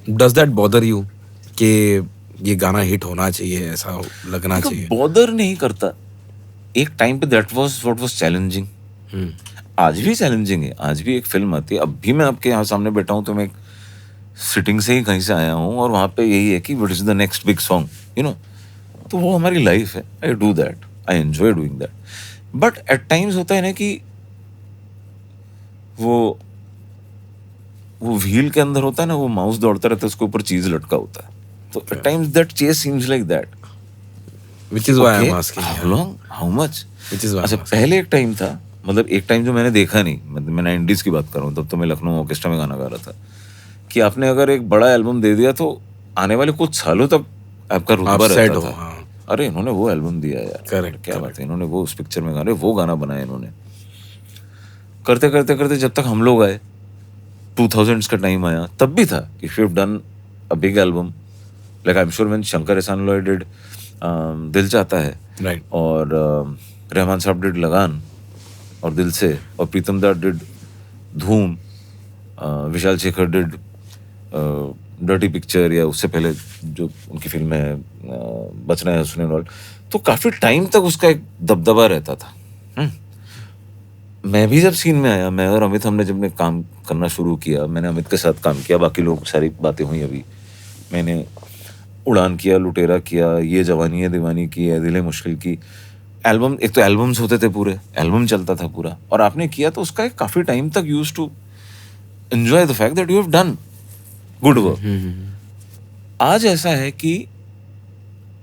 Does that bother you कि ये गाना हिट होना चाहिए, ऐसा लगना चाहिए? बॉदर नहीं करता। एक टाइम पे that was what was challenging. आज भी चैलेंजिंग है, आज भी एक फिल्म आती है, अब भी मैं आपके यहाँ सामने बैठा हूँ तो मैं सिटिंग से ही कहीं से आया हूँ और वहाँ पे यही है कि what is the next big song, you know. तो वो हमारी लाइफ है, I do that, I enjoy doing that. But at times होता है ना कि वो व्हील के अंदर होता है ना, वो माउस दौड़ता रहता है, उसके ऊपर चीज लटका होता है। तो at times that chase seems like that, Which is why okay I'm asking. How Yeah. Long how much. Which is why अच्छा, I'm asking. पहले एक टाइम था, मतलब एक टाइम जो मैंने देखा नहीं, मतलब मैं 90s की बात कर रहा हूँ, तब तो मैं लखनऊ ऑर्केस्ट्रा में गाना गा रहा था, कि आपने अगर एक बड़ा एल्बम दे दिया तो आने वाले कुछ सालों तक आपका आप रुतबा सेट रहता हो, था। हाँ. अरे इन्होंने वो एल्बम दिया यार, Correct, क्या बात correct. है, इन्होंने वो उस पिक्चर में गाने, वो गाना बनाया इन्होंने। करते करते करते जब तक हम लोग आए, 2000s का टाइम आया, तब भी था कि if you have done a big album, like I am sure when Shankar एहसान लॉय डिड दिल चाहता है, Right. और रहमान साहब डिड लगान और दिल से, और प्रीतम दा डिड धूम, Vishal Shekhar did dirty picture, या उससे पहले जो उनकी फिल्म है बचना है हंसने वाल, तो काफी टाइम तक उसका एक दबदबा रहता था। मैं भी जब सीन में आया, मैं और अमित, हमने जब काम करना शुरू किया, मैंने अमित के साथ काम किया, बाकी लोग सारी बातें हुई अभी, मैंने उड़ान किया, लुटेरा किया, ये जवानी है दीवानी की है, दिल है मुश्किल की एल्बम, एक तो एल्बम्स होते थे, पूरे एल्बम चलता था पूरा, और आपने किया तो उसका एक काफी टाइम तक used to enjoy the fact that you have done good work. आज ऐसा है कि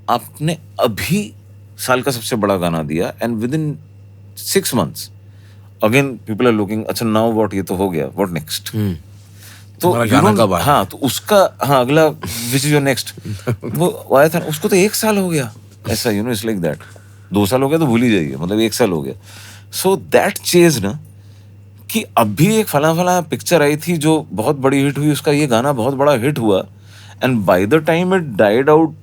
आपने अभी साल का सबसे बड़ा गाना दिया and within 6 months again people are looking, अच्छा नाउ व्हाट, ये तो हो गया, व्हाट नेक्स्ट। तो हमारा गाना कब आ रहा हाँ, है? तो उसका, हाँ, अगला विच इज योर नेक्स्ट, वो आया था, उसको तो 1 साल हो गया, ऐसा, you know, it's like that. 2 साल हो गया तो भूल ही जाइए, मतलब 1 साल हो गया। सो दैट चेज ना, कि अभी एक फला फला पिक्चर आई थी जो बहुत बड़ी हिट हुई, उसका ये गाना बहुत बड़ा हिट हुआ, and by the time it died out,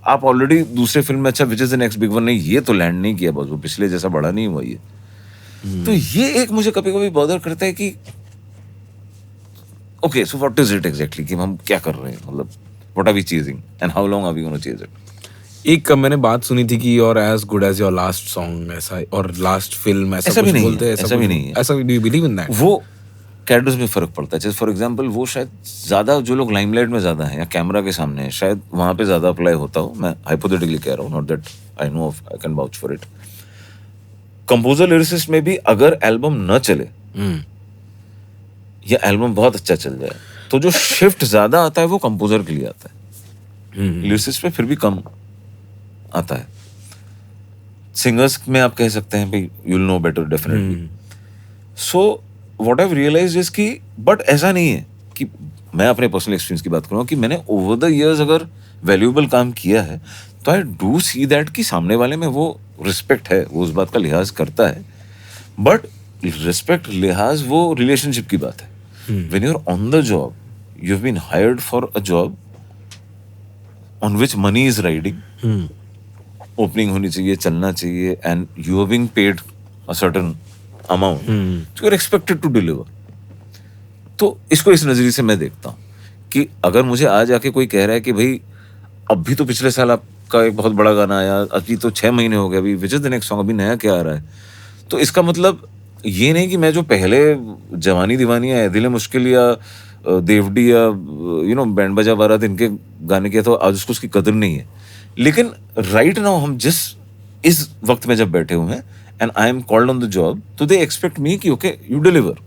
आप ऑलरेडी दूसरे फिल्म में, अच्छा which is the next big one, नहीं ये तो लैंड नहीं किया, बस वो पिछले जैसा बड़ा नहीं हुआ ये। तो ये एक मुझे कभी कभी बॉदर करता है कि okay, so what is it exactly, कि हम क्या कर रहे हैं, मतलब what are we chasing and how long are we gonna chase it. एक मैंने बात सुनी थी कि you're as good as your last song, ऐसा, और लास्ट फिल्म, ऐसा ऐसा कुछ भी नहीं बोलते है, हैं, ऐसा भी नहीं है। ऐसा, do you believe in that? वो कैरेक्टर्स में फर्क पड़ता है। जैसे फॉर एग्जांपल, वो शायद ज्यादा, जो लोग लाइमलाइट में ज्यादा हैं या कैमरा के सामने हैं, शायद वहां पे ज्यादा अप्लाई होता हो, मैं हाइपोथेटिकली कह रहा हूँ, not that I know, I can vouch for it. Composer lyricist में भी अगर एल्बम न चले या एल्बम बहुत अच्छा चल जाए, तो जो शिफ्ट ज्यादा आता है वो कंपोजर के लिए आता है, लिरिसिस्ट पे फिर भी कम आता है। सिंगर्स में आप कह सकते हैं भाई, you will know better definitely. So what I realized is कि, बट ऐसा नहीं है कि, मैं अपने पर्सनल एक्सपीरियंस की बात करूँ, कि मैंने ओवर द इयर्स अगर वैल्यूएबल काम किया है, तो आई डू सी दैट कि सामने वाले में वो रिस्पेक्ट है, वो उस बात का लिहाज करता है। बट रिस्पेक्ट, लिहाज, वो रिलेशनशिप की बात है। When you are on the job, you have been hired for a job on which money is riding, opening होनी चाहिए, चलना चाहिए, and you are being paid a certain amount, you are expected to deliver. तो इसको इस नजरिए से मैं देखता हूँ कि अगर मुझे आज आके कोई कह रहा है कि भाई अभी तो पिछले साल आपका एक बहुत बड़ा गाना आया, अभी तो 6 महीने हो गए, अभी which is the next song, अभी नया क्या आ रहा है, तो इसका मतलब ये नहीं कि मैं जो पहले जवानी दीवानी या दिल है मुश्किल या देवडी या यू नो बैंड बजा बारात इनके गाने किया, तो आज उसको उसकी कदर नहीं है। लेकिन राइट नाउ हम जिस इस वक्त में जब बैठे हुए हैं and I am called on the job, तो दे एक्सपेक्ट मी कि okay you deliver,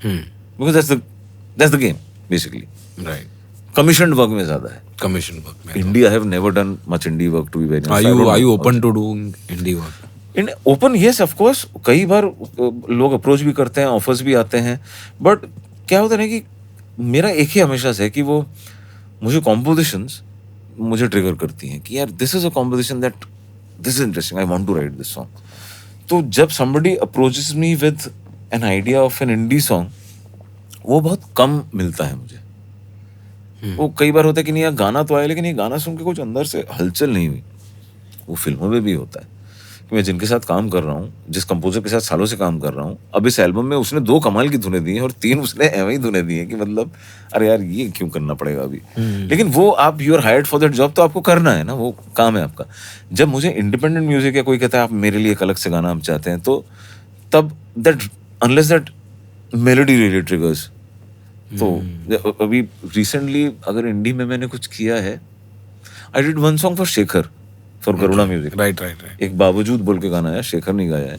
because that's the game basically. Right, commissioned work में ज्यादा है, कमीशन वर्क में। India have never done much indie work to be very. Are you open to doing indie work? In open, yes of course, कई बार लोग approach भी करते हैं, ऑफर्स भी आते हैं, बट क्या होता है ना कि मेरा एक ही हमेशा से है कि वो मुझे कॉम्पोजिशंस मुझे ट्रिगर करती हैं कि यार this is a composition that this is interesting, I want to write this song. तो जब somebody approaches me with an idea of an indie song, वो बहुत कम मिलता है मुझे। वो कई बार होता है कि नहीं यार गाना तो आया, लेकिन ये गाना सुन के कुछ अंदर से हलचल नहीं हुई। वो फिल्मों में भी होता है कि मैं जिनके साथ काम कर रहा हूँ, जिस कंपोजर के साथ सालों से काम कर रहा हूँ, अब इस एल्बम में उसने 2 कमाल की धुनें दी हैं और 3 उसने ऐਵੇਂ ही धुनें दी हैं कि मतलब अरे यार ये क्यों करना पड़ेगा अभी। लेकिन वो आप you are hired for that job, तो आपको करना है ना, वो काम है आपका। जब मुझे इंडिपेंडेंट म्यूजिक या कोई कहता है आप मेरे लिए एक अलग से गाना हम चाहते हैं, तो तब that unless that melody really triggers. तो अभी रिसेंटली अगर इंडी में मैंने कुछ किया है, I did one song for Shekhar for Karuna music. Right. एक बावजूद बोल के गाना है, शेखर ने गाया है।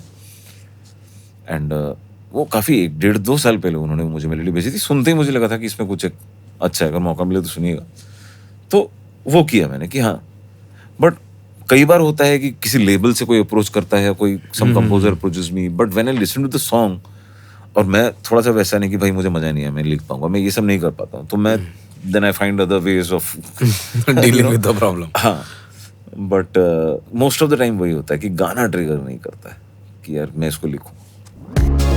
एंड वो काफी 1.5-2 साल पहले उन्होंने मुझे मेलोडी भेजी थी। सुनते ही मुझे लगा था कि इसमें कुछ एक अच्छा है, अगर मौका मिले तो सुनिएगा। तो वो किया मैंने कि हाँ। बट कई बार होता है कि किसी लेबल से कोई अप्रोच करता है, कोई some composer approaches me, but when I listen to the song, और मैं थोड़ा सा वैसा नहीं कि भाई मुझे मजा नहीं है, मैं लिख पाऊंगा, मैं ये सब नहीं कर पाता हूँ, तो मैं then I find other ways of dealing with the problem. हाँ, but most of the time वही होता है कि गाना ट्रिगर नहीं करता है कि यार मैं इसको लिखूं।